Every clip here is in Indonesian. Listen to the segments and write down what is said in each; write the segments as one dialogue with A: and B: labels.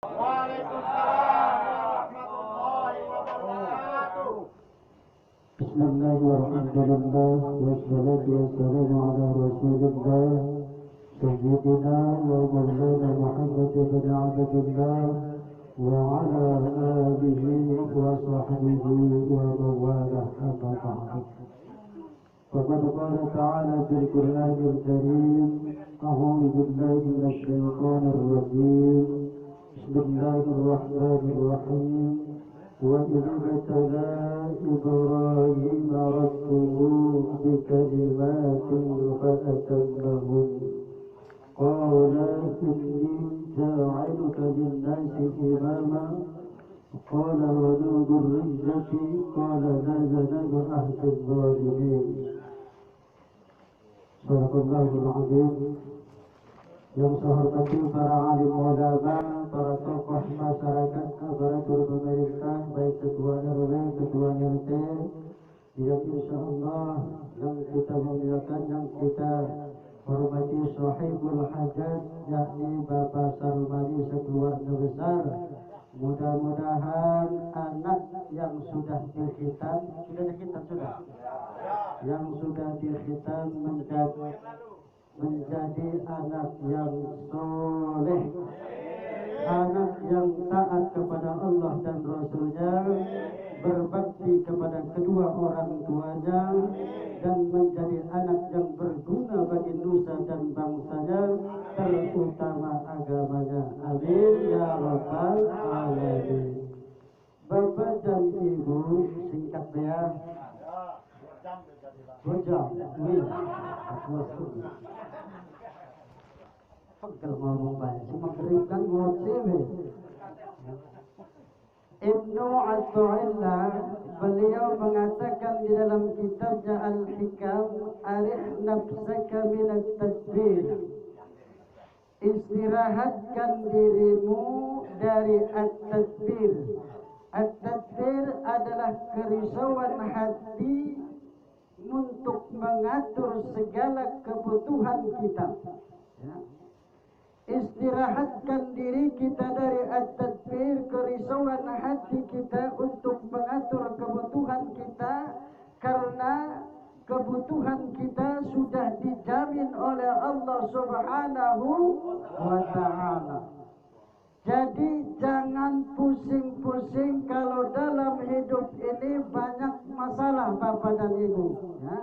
A: Waalaikumsalam warahmatullahi wabarakatuh.
B: Bismillahirrahmanirrahim. Wassalatu wassalamu ala Rasulillah Sayyidina wa Maulana Muhammad bin Abdillah wa ala alihi wa sahbihi wa mawalah amma ba'd. Faqad qala ta'ala fil Qur'anil Karim, a'udzu billahi minasy syaithanir rajim. Bismillahirrahmanirrahim. وَإِذِ ابْتَلَى إِبْرَاهِيمَ رَبُّهُ بِكَلِمَاتٍ فَأَتَمَّهُنَّ قَالَ إِنِّي جَاعِلُكَ لِلنَّاسِ إِمَامًا قَالَ وَمِنْ ذُرِّيَّتِي قَالَ لَا يَنَالُ عَهْدِ الظَّالِمِينَ. Sadaqallahul Azim. Yang saya hormati para alim ulama, para tokoh masyarakat, aparatur pemerintah, baik ketua RW, ketua RT, yang insya Allah yang kita muliakan, yang kita hormati sahibul hajat, yakni Bapak Sarumani sekeluarga besar. Mudah-mudahan anak yang sudah dikhitan, yang sudah dikhitan menjadi anak yang soleh, anak yang taat kepada Allah dan Rasulnya, berbakti kepada kedua orang tuanya, dan menjadi anak yang berguna bagi nusa dan bangsanya, terutama agamanya. Amin ya rabbal alamin. Bapak dan Ibu, singkat ya. Bojang, pegel ngomong banyak, cuma berikan ngoceh. Ibnu Athaillah beliau mengatakan di dalam kitabnya Al-Hikam, arih nafsaka minat tadbir, istirahatkan dirimu dari at-tadbir. At-tadbir adalah kerisauan hati untuk mengatur segala kebutuhan kita. Ya. Istirahatkan diri kita dari at-tadbir, kerisauan hati kita untuk mengatur kebutuhan kita, karena kebutuhan kita sudah dijamin oleh Allah Subhanahu wa ta'ala. Jadi jangan pusing-pusing kalau dalam hidup ini banyak masalah Bapak dan Ibu. Ya.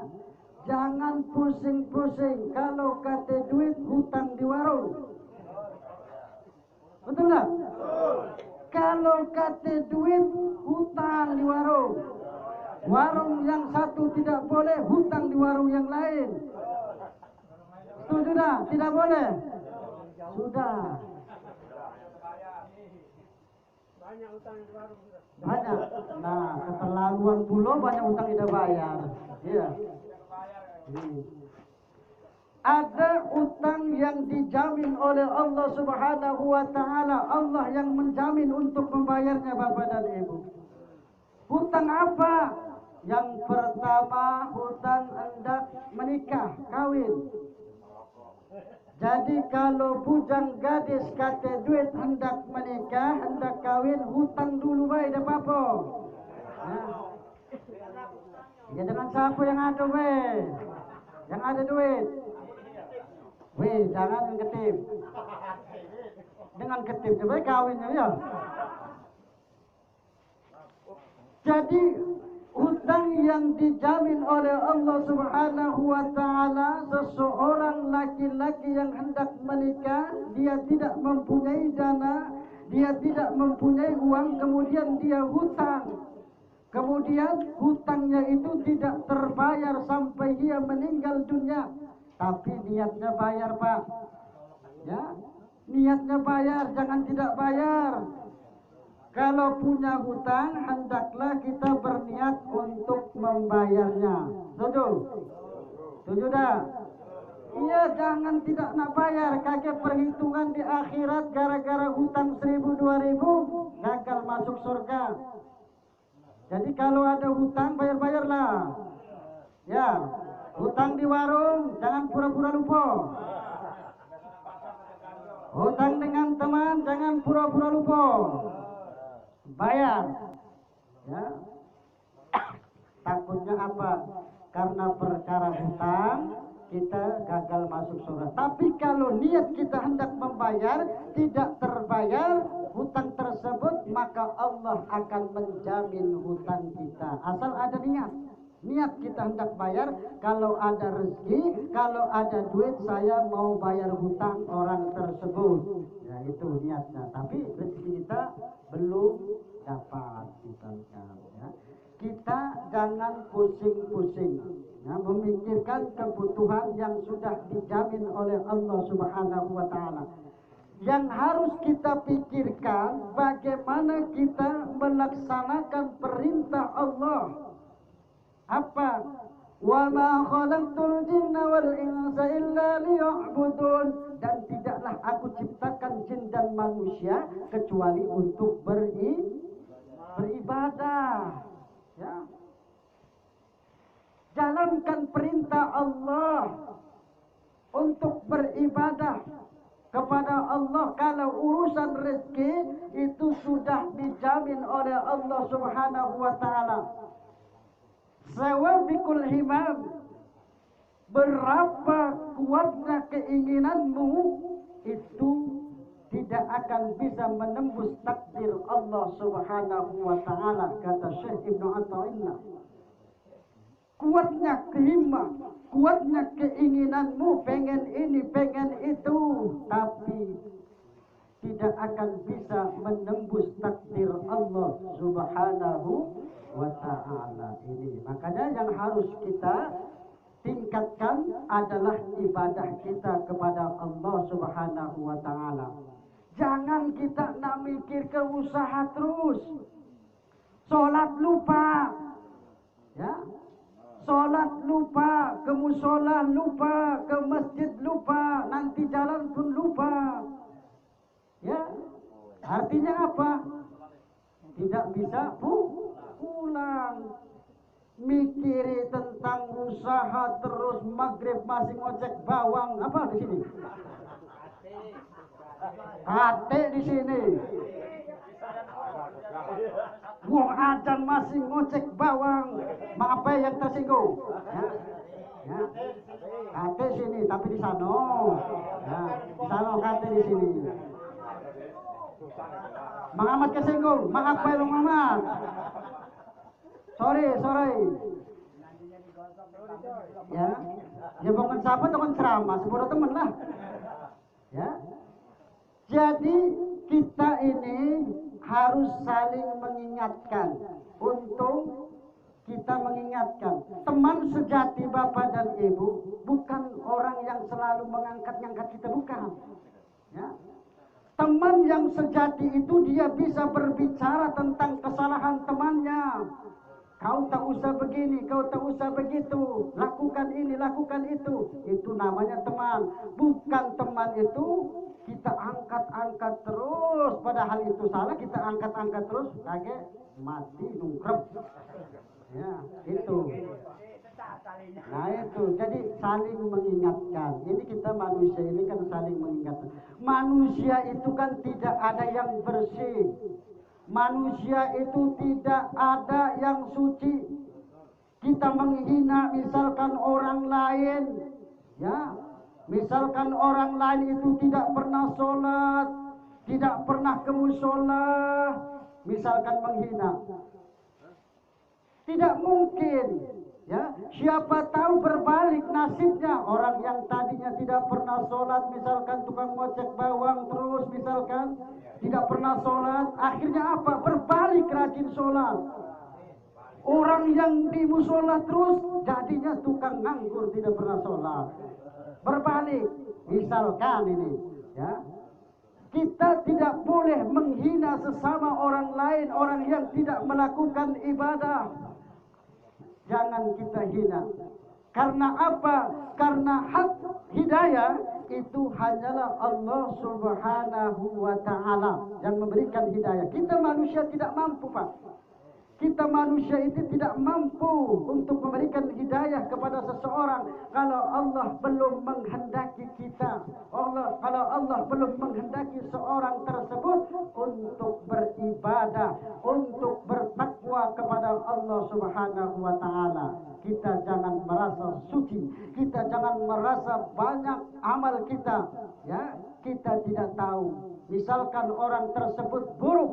B: Jangan pusing-pusing kalau kata duit hutang di warung. Betul nggak? Kalau kata duit hutang di warung. Warung yang satu tidak boleh hutang di warung yang lain. Setuju dah? Tidak boleh? Sudah. Banyak utang di warung. Banyak. Nah, keterlaluan pula banyak utang tidak bayar. Iya. Ada utang yang dijamin oleh Allah Subhanahu wa ta'ala. Allah yang menjamin untuk membayarnya Bapak dan Ibu. Hutang apa? Yang pertama, hutang hendak menikah, kawin. Jadi kalau bujang gadis kata duit hendak menikah, hendak kawin, hutang dulu baik dah apa? Ya dengan siapa yang ada weh? Yang ada duit. Weh, jangan ketip. Dengan ketip coba kawinnya ya. Jadi hutang yang dijamin oleh Allah Subhanahu wa ta'ala, seseorang laki-laki yang hendak menikah, dia tidak mempunyai dana, dia tidak mempunyai uang, kemudian dia hutang. Kemudian hutangnya itu tidak terbayar sampai dia meninggal dunia. Tapi niatnya bayar Pak. Ya, niatnya bayar, jangan tidak bayar. Kalau punya hutang, hendaklah kita berniat untuk membayarnya. Setuju? Setuju dah? Iya, jangan tidak nak bayar. Kakek perhitungan di akhirat gara-gara hutang 1.000-2.000 gagal masuk surga. Jadi kalau ada hutang, bayar-bayarlah. Ya, hutang di warung, jangan pura-pura lupa. Hutang dengan teman, jangan Jangan pura-pura lupa. Bayar. Ya. Takutnya apa? Karena perkara hutang kita gagal masuk surga. Tapi kalau niat kita hendak membayar, tidak terbayar hutang tersebut, maka Allah akan menjamin hutang kita. Asal ada niat. Niat kita hendak bayar, kalau ada rezeki, kalau ada duit, saya mau bayar hutang orang tersebut. Ya itu niatnya. Tapi rezeki kita belum dapat, misalkan. Ya. Kita jangan pusing-pusing, ya, memikirkan kebutuhan yang sudah dijamin oleh Allah Subhanahu wa Ta'ala. Yang harus kita pikirkan bagaimana kita melaksanakan perintah Allah. Apa? Wa ma khalaqtul jinna wal insa illa liya'budun. Dan tidaklah aku ciptakan jin dan manusia kecuali untuk beribadah. Ya. Jalankan perintah Allah untuk beribadah kepada Allah. Kalau urusan rezeki itu sudah dijamin oleh Allah Subhanahu wa Ta'ala. Sawabikul himam, berapa kuatnya keinginanmu, itu tidak akan bisa menembus takdir Allah Subhanahu wa Ta'ala, kata Syekh Ibnu Athaillah. Kuatnya kehimmah, kuatnya keinginanmu, pengen ini, pengen itu, tapi tidak akan bisa menembus takdir Allah Subhanahu wa Ta'ala ini. Makanya yang harus kita tingkatkan adalah ibadah kita kepada Allah Subhanahu wa Ta'ala. Jangan kita nak mikir ke usaha terus. Sholat lupa. Ya. Sholat lupa, ke musola lupa, ke masjid lupa, nanti jalan pun lupa. Ya. Artinya apa? Tidak bisa pulang. Mikiri tentang usaha terus, maghrib masih ngocek bawang. Apa di sini? Kate di sini. Wong adan masih ngocek bawang. Maaf yang tersinggung. Ya. Ya. Kate sini, tapi di sana. Ya. Di sana kate di sini. Mang Ahmad kesinggung. Maaf Bang Ahmad. Sorry. Ya. Ya bukan sahabat, bukan ceramah, sebuah teman lah. Ya. Jadi kita ini harus saling mengingatkan. Untung kita mengingatkan. Teman sejati Bapak dan Ibu bukan orang yang selalu mengangkat-ngangkat kita, bukan. Ya. Teman yang sejati itu dia bisa berbicara tentang kesalahan temannya. Kau tak usah begini, kau tak usah begitu, lakukan ini, lakukan itu. Itu namanya teman. Bukan teman itu kita angkat-angkat terus, padahal itu salah, kita angkat-angkat terus, kaget mati nungkrep. Ya, itu. Nah itu, jadi saling mengingatkan. Ini kita manusia ini kan saling mengingatkan. Manusia itu kan tidak ada yang bersih. Manusia itu tidak ada yang suci. Kita menghina misalkan orang lain, ya. Misalkan orang lain itu tidak pernah sholat, tidak pernah ke mushola, misalkan menghina. Tidak mungkin, ya. Siapa tahu berbalik nasibnya. Orang yang tadinya tidak pernah sholat, misalkan tukang ngocek bawang terus, misalkan tidak pernah sholat, akhirnya apa? Berbalik rajin sholat. Orang yang di mushola terus, jadinya tukang nganggur, tidak pernah sholat. Berbalik, misalkan ini, ya. Kita tidak boleh menghina sesama orang lain, orang yang tidak melakukan ibadah. Jangan kita hina. Karena apa? Karena hak hidayah itu hanyalah Allah Subhanahu wa Ta'ala yang memberikan hidayah. Kita manusia tidak mampu, Pak. Kita manusia itu tidak mampu untuk memberikan hidayah kepada seseorang kalau Allah belum menghendaki kita. Kalau Allah belum menghendaki seorang tersebut untuk beribadah, untuk bertakwa kepada Allah Subhanahu wa taala. Kita jangan merasa suci, kita jangan merasa banyak amal kita, ya. Kita tidak tahu. Misalkan orang tersebut buruk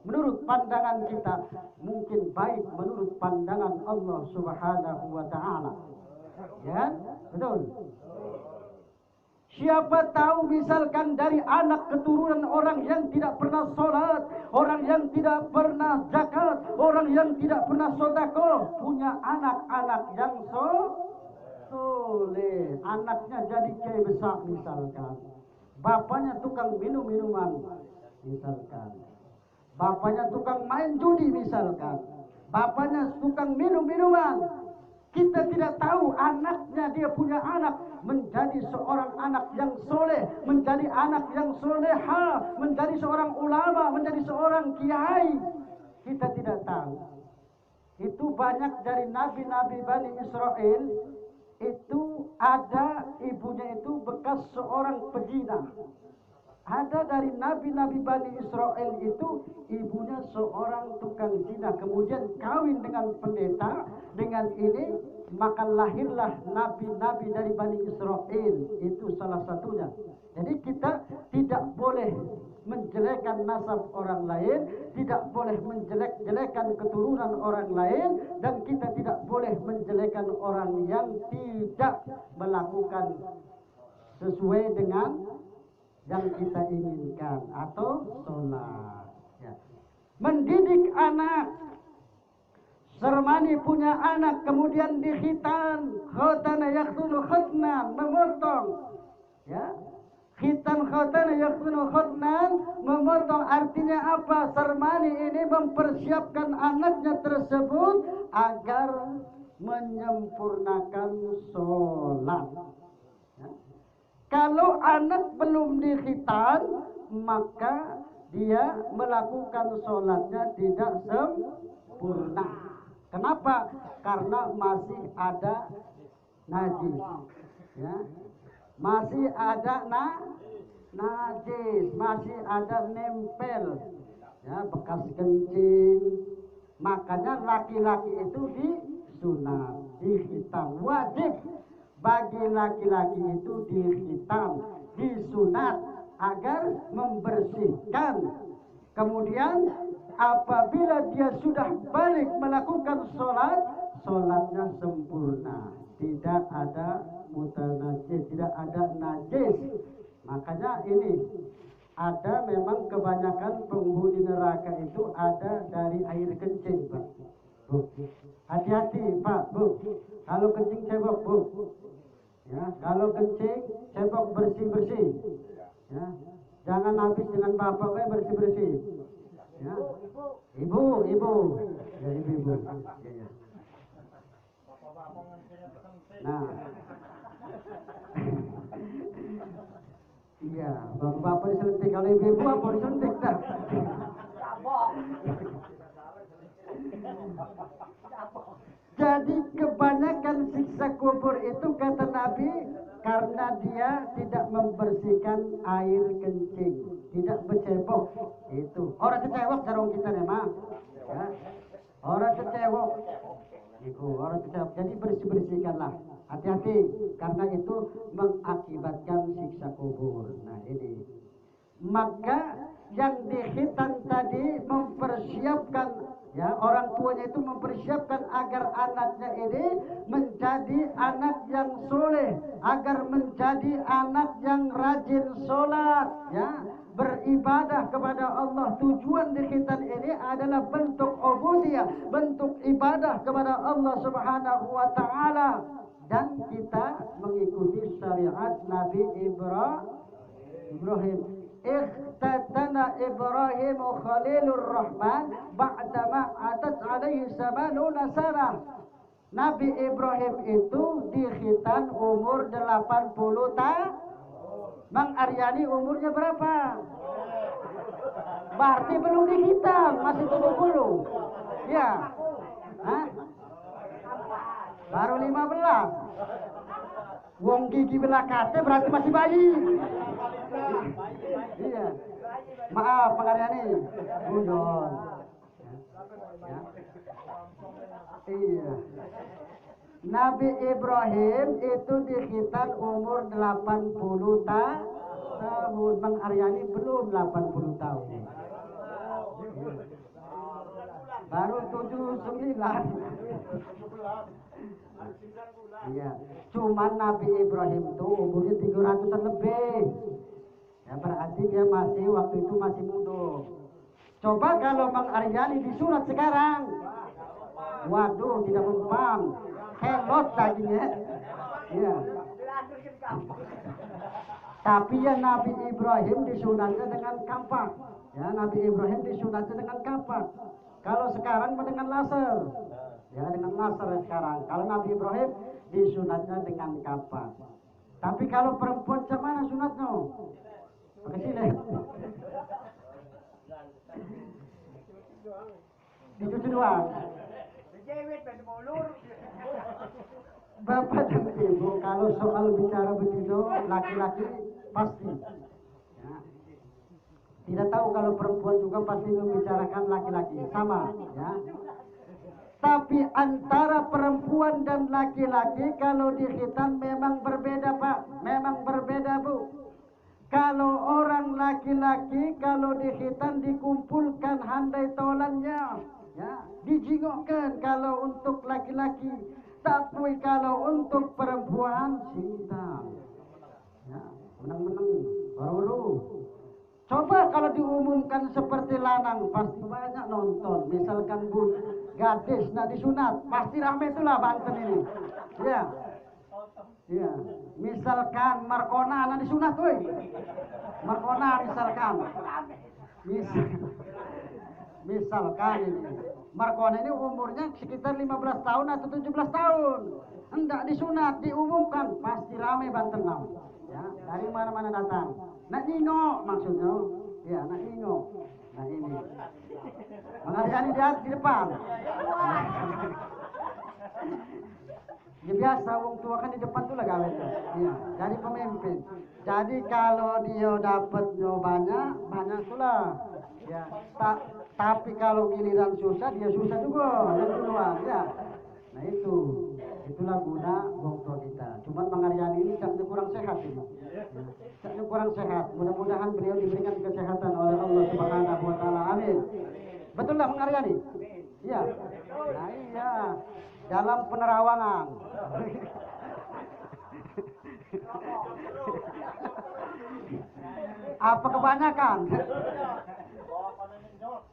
B: menurut pandangan kita, mungkin baik menurut pandangan Allah Subhanahu wa taala. Ya, betul. Siapa tahu misalkan dari anak keturunan orang yang tidak pernah sholat, orang yang tidak pernah zakat, orang yang tidak pernah sedekah, punya anak-anak yang soleh, anaknya jadi kiai besar misalkan, bapaknya tukang minum minuman misalkan, bapaknya tukang main judi misalkan, bapaknya tukang minum minuman. Kita tidak tahu anaknya, dia punya anak menjadi seorang anak yang soleh, menjadi anak yang soleha, menjadi seorang ulama, menjadi seorang kiai. Kita tidak tahu. Itu banyak dari nabi-nabi Bani Israel, itu ada ibunya itu bekas seorang pezina. Ada dari nabi-nabi Bani Israel itu ibunya seorang tukang zina, kemudian kawin dengan pendeta, dengan ini maka lahirlah nabi-nabi dari Bani Israel, itu salah satunya. Jadi kita tidak boleh menjelekkan nasab orang lain, tidak boleh menjelek-jelekan keturunan orang lain, dan kita tidak boleh menjelekkan orang yang tidak melakukan sesuai dengan yang kita inginkan atau sholat. Ya. Mendidik anak, Sermani punya anak kemudian dikhitan, khotana yaktunu khotnan, memotong. Ya. Khitan khotana yaktunu khotnan, memotong artinya apa? Sermani ini mempersiapkan anaknya tersebut agar menyempurnakan sholat. Ya. Kalau anak belum dikhitan, maka dia melakukan sholatnya tidak sempurna. Kenapa? Karena masih ada najis, ya. Masih ada najis, masih ada nempel, ya, bekas kencing. Makanya laki-laki itu disunat, dikhitan, wajib. Bagi laki-laki itu dikhitan, disunat agar membersihkan. Kemudian apabila dia sudah balik melakukan sholat, sholatnya sempurna, tidak ada mutanajis, tidak ada najis. Makanya ini ada memang kebanyakan penghuni neraka itu ada dari air kencing, Pak. Bu, hati-hati Pak, Bu. Kalau kencing cebok, Bu. Ya, kalau kencing cebok bersih-bersih. Ya, jangan habis dengan bapak bersih-bersih. Ya, ibu. Ya, ibu. Ya. Nah, iya, bapak diselentik, kalau ibu apa diselentik dah. Jadi kebanyakan siksa kubur itu kata Nabi karena dia tidak membersihkan air kencing, tidak bercebok. Itu orang kecewok sarung kita nih mah, ya. Orang kecewok, itu orang kecewok. Jadi bersihkanlah, hati-hati karena itu mengakibatkan siksa kubur. Nah ini, maka yang dikhitan tadi mempersiapkan. Ya, orang tuanya itu mempersiapkan agar anaknya ini menjadi anak yang soleh, agar menjadi anak yang rajin sholat, ya, beribadah kepada Allah. Tujuan dikhitan ini adalah bentuk ubudiyah, bentuk ibadah kepada Allah Subhanahu wa taala, dan kita mengikuti syariat Nabi Ibrahim. Ikhtatana Ibrahim Khalilur Rahman ba'dama atat alaihi samanuna sanah. Nabi Ibrahim itu dikhitan umur 80 tahun. Mang Aryani umurnya berapa? Berarti belum dikhitan, masih 70. Ya. Hah? Baru 15. Wong gigi belakate berarti masih bayi. Iya. Maaf, Bang Aryani. Guyon. Ya. Iya. Nabi Ibrahim itu dikhitan umur 80 tahun. Bang Aryani belum 80 tahun. Baru 79. Iya. Cuman Nabi Ibrahim itu umurnya 300-an lebih. Ya berarti dia masih waktu itu masih muda. Coba kalau Bang Aryani disunat sekarang. Waduh, tidak mempan. Helot dagingnya. Iya. Tapi ya Nabi Ibrahim disunatnya dengan kampak. Ya, Nabi Ibrahim disunatnya dengan kampak. Kalau sekarang dengan laser. Ya, dengan laser sekarang. Kalau Nabi Ibrahim disunatnya dengan kampak. Tapi kalau perempuan macam mana sunatnya? Pakai silet. Dicuci doang. Bapak dan Ibu, kalau soal bicara begitu, laki-laki pasti. Ya. Tidak tahu kalau perempuan juga pasti membicarakan laki-laki, sama. Ya. Tapi antara perempuan dan laki-laki kalau di khitan memang berbeda, Pak. Memang berbeda, Bu. Kalau orang laki-laki kalau di khitan dikumpulkan handai tolannya, ya, dijingokkan kalau untuk laki-laki. Tapi kalau untuk perempuan cinta, ya, menang-menang, baru. Coba kalau diumumkan seperti lanang, pasti banyak nonton. Misalkan Bu gadis nak disunat, pasti ramai itulah Banten ini. Ya, ya. Misalkan Markona nak disunat, woi. Markona misalkan. Misalkan ini. Markona ini umurnya sekitar 15 tahun atau 17 tahun. Hendak disunat, diumumkan, pasti ramai Banten now. Ya, dari mana-mana datang. Nak ningok maksudnya. Ya, nak ningok. Nah ini. Bang Aryani di depan. Ya biasa, wong tua kan di depan tuh lah gawenya. Iya, jadi pemimpin. Jadi kalau dia dapat banyak, banyak tulah. Ya, tapi kalau giliran susah, dia susah juga. Yang duluan, ya. Nah itulah guna wong tua kita. Cuman Bang Aryani ini caknya kurang sehat ini. Caknya kurang sehat. Mudah-mudahan beliau diberikan kesehatan oleh Allah Subhanahu Wa Taala. Amin. Betul lah Bang Aryani? Iya. Nah iya. Dalam penerawangan. Apa kebanyakan?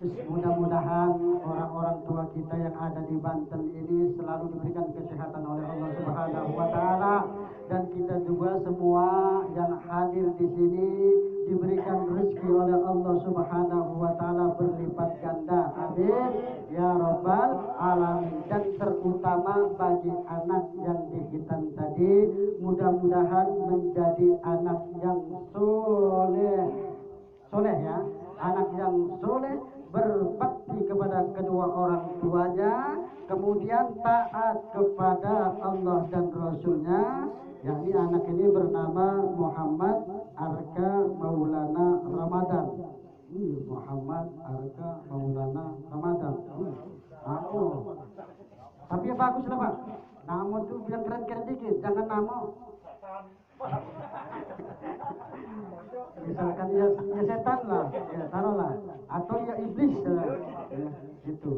B: Mudah-mudahan orang-orang tua kita yang ada di Banten ini selalu diberikan kesehatan oleh Allah Subhanahu Wa Taala, dan kita juga semua yang hadir di sini diberikan rezeki oleh Allah Subhanahu Wa Taala berlipat ganda. Amin ya Rabbal Alamin. Dan terutama bagi anak yang dihitan tadi, mudah-mudahan menjadi anak yang soleh ya, anak yang soleh, berbakti kepada kedua orang tuanya, kemudian taat kepada Allah dan Rasulnya. Yakni anak ini bernama Muhammad Arka Maulana Ramadan. Muhammad Arka Maulana Ramadan. Tapi ya bagus lah Pak. Nama tuh bilang keren-keren dikit, jangan nama. Misalkan ya setan lah, ya taruhlah, atau ya iblis lah. Ya, itu.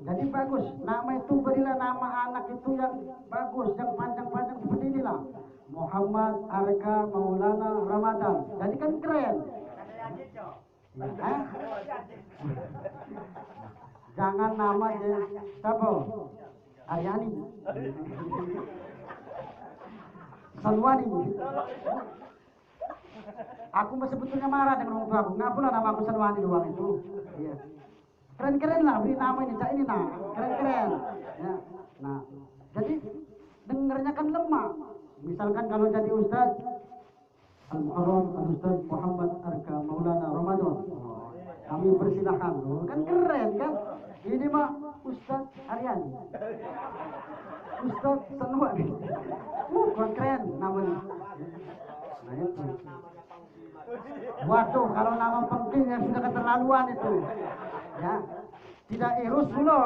B: Jadi bagus. Nama itu berilah nama anak itu yang bagus, yang panjang-panjang seperti inilah. Muhammad Arka Maulana Ramadan. Jadi kan keren. Ya, jangan nama siapa? Aryani. Salwani. Aku sebetulnya marah dengan orang tua aku. Ngapalah nama aku Salwani doang itu. Iya. Keren-keren lah beri nama ini, cak ini nah. Keren-keren. Ya. Nah, jadi dengarnya kan lemah. Misalkan kalau jadi Ustaz Al-Muharram Al-Ustaz Muhammad Arka Maulana Ramadan. Kami persilahkan. Kan keren kan? Ini mah Ustaz Aryani. Ustaz Salwani. Keren namanya. Nah itu. Waduh, kalau nama penting yang sudah keterlaluan itu. Ya, tidak irus dulu.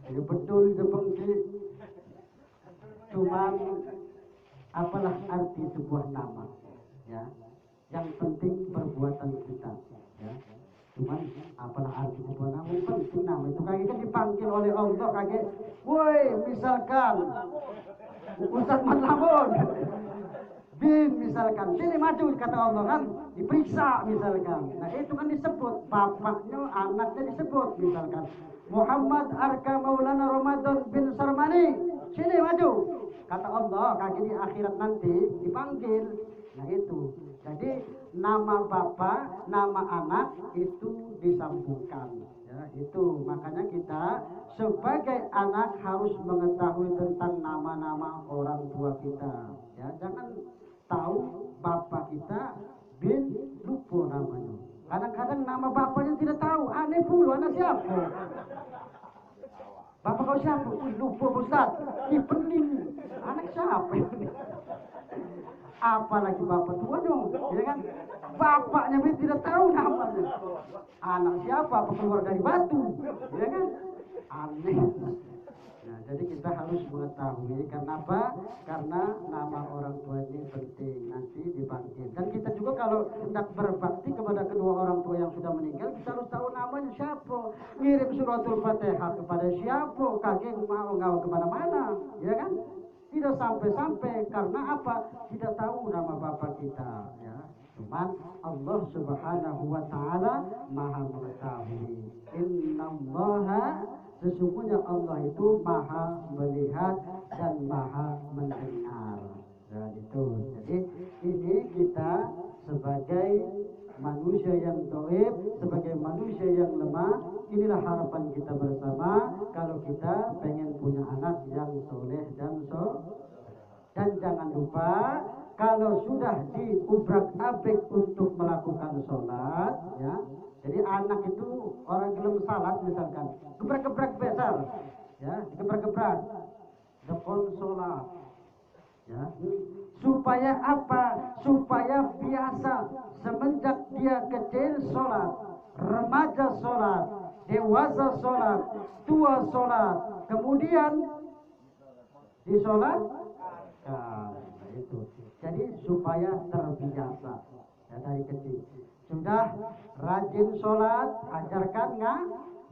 B: Ini betul itu pengki. Cuman apalah arti sebuah nama, ya. Yang penting perbuatan kita, ya. Cuman apalah arti sebuah nama, penting nama itu kaki kan dipanggil oleh Allah kaki. Woi, misalkan Ustaz Matlamun bin misalkan sini maju kata Allah kan diperiksa misalkan. Nah itu kan disebut bapaknya anaknya disebut misalkan Muhammad Arka Maulana Ramadan bin Sarmani sini maju kata Allah kaki di akhirat nanti dipanggil. Nah itu jadi nama bapak nama anak itu disambungkan ya itu makanya kita sebagai anak harus mengetahui tentang nama-nama orang tua kita ya jangan tahu bapak kita bin lupa namanya kadang-kadang nama bapaknya tidak tahu aneh pula anak siapa bapak kau siapa lupa Ustaz ini pening anak siapa ini apalagi bapak tua dong ya kan bapaknya bin tidak tahu namanya anak siapa apa keluar dari batu ya kan aneh. Nah, jadi kita harus mengetahui karena apa? Karena nama orang tua ini penting nanti dipanggil. Dan kita juga kalau hendak berbakti kepada kedua orang tua yang sudah meninggal, kita harus tahu namanya siapa. Ngirim suratul Fatihah kepada siapa? Kakek mau ngawa kemana mana, ya kan? Tidak sampai-sampai karena apa? Tidak tahu nama bapak kita, ya. Cuman Allah Subhanahu wa taala Maha mengetahui. Innallaha sesungguhnya Allah itu maha melihat dan maha mendengar. Nah, itu. Jadi ini kita sebagai manusia yang dhaif, sebagai manusia yang lemah, inilah harapan kita bersama kalau kita pengen punya anak yang soleh dan jangan lupa kalau sudah diubrak-abrik untuk melakukan sholat, ya. Jadi anak itu orang gelem salat misalkan, gebrak-gebrak besar, ya, gebrak-gebrak, depan sholat, ya. Supaya apa? Supaya biasa semenjak dia kecil sholat, remaja sholat, dewasa sholat, tua sholat, kemudian disolat, nah, itu. Jadi supaya terbiasa ya, dari kecil. Sudah rajin sholat, ajarkan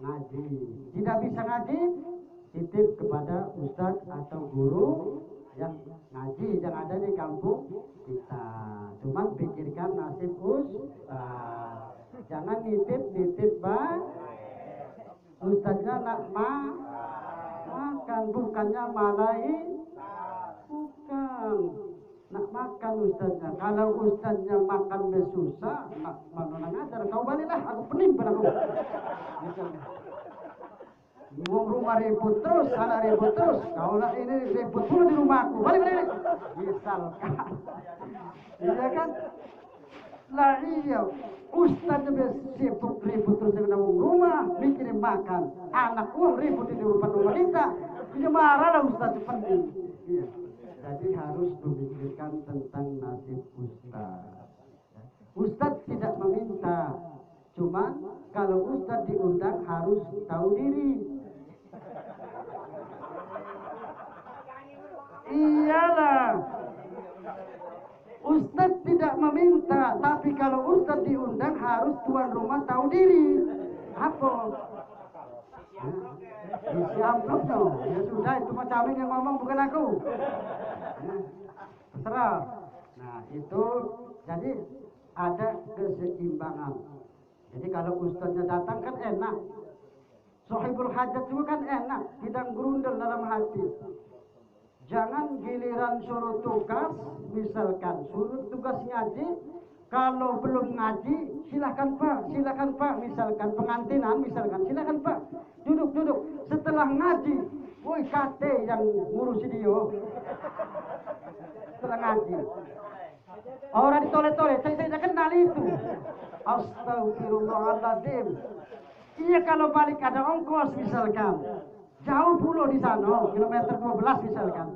B: ngaji. Tidak bisa ngaji, titip kepada ustadz atau guru yang ngaji yang ada di kampung kita. Cuman pikirkan nasib ustadz. Jangan nitip pak. Ustadznya nak makan, bukannya malai. Bukan. Nak makan ustadznya. Kalau ustadznya makan besusah, nak mana ngajar. Kau baliklah, aku pening pada kau. Misalnya. Ngomong rumah ribut terus, anak ribut terus. Kau nak ini ribut pula di rumahku. Balik. Misalkan. Iya kan? Lah iya. Ustadznya sibuk ribut terus dengan rumah, mikirin makan. Anak pun ribut di rumah kita. Ini marah lah ustadz penting. Iya. Jadi harus memikirkan tentang nasib ustadz. Ustadz tidak meminta, cuman kalau ustadz diundang harus tahu diri. Iyalah, ustadz tidak meminta, tapi kalau ustadz diundang harus tuan rumah tahu diri. Apa? Isi amplopnya, ya sudah itu macam yang ngomong bukan aku. Terserah. Nah itu jadi ada keseimbangan. Jadi kalau ustadznya datang kan enak. Sohibul hajat juga kan enak, tidak gerundel dalam hati. Jangan giliran suruh tugas, misalkan suruh tugas ngaji. Kalau belum ngaji, silakan pak, misalkan pengantinan, misalkan silakan pak, duduk. Setelah ngaji, woi kate yang ngurusi dia. Setelah ngaji, orang ditoleh-toleh, saya kenal itu. Astagfirullahaladzim. Iya kalau balik ada ongkos misalkan, jauh pulau di sana, kilometer 12 misalkan.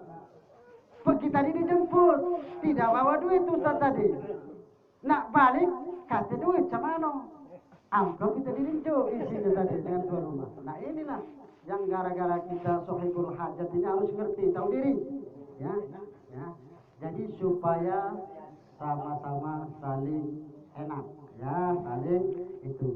B: pergi tadi dijemput, tidak bawa duit Ustaz tadi. Nak balik, kasih duit sama amplop kita dirincu isinya tadi dengan tuan rumah. Nah inilah yang gara-gara kita sohibul hajat ini harus ngerti, tahu diri. Ya, ya. Jadi supaya sama-sama saling enak, ya, saling itu.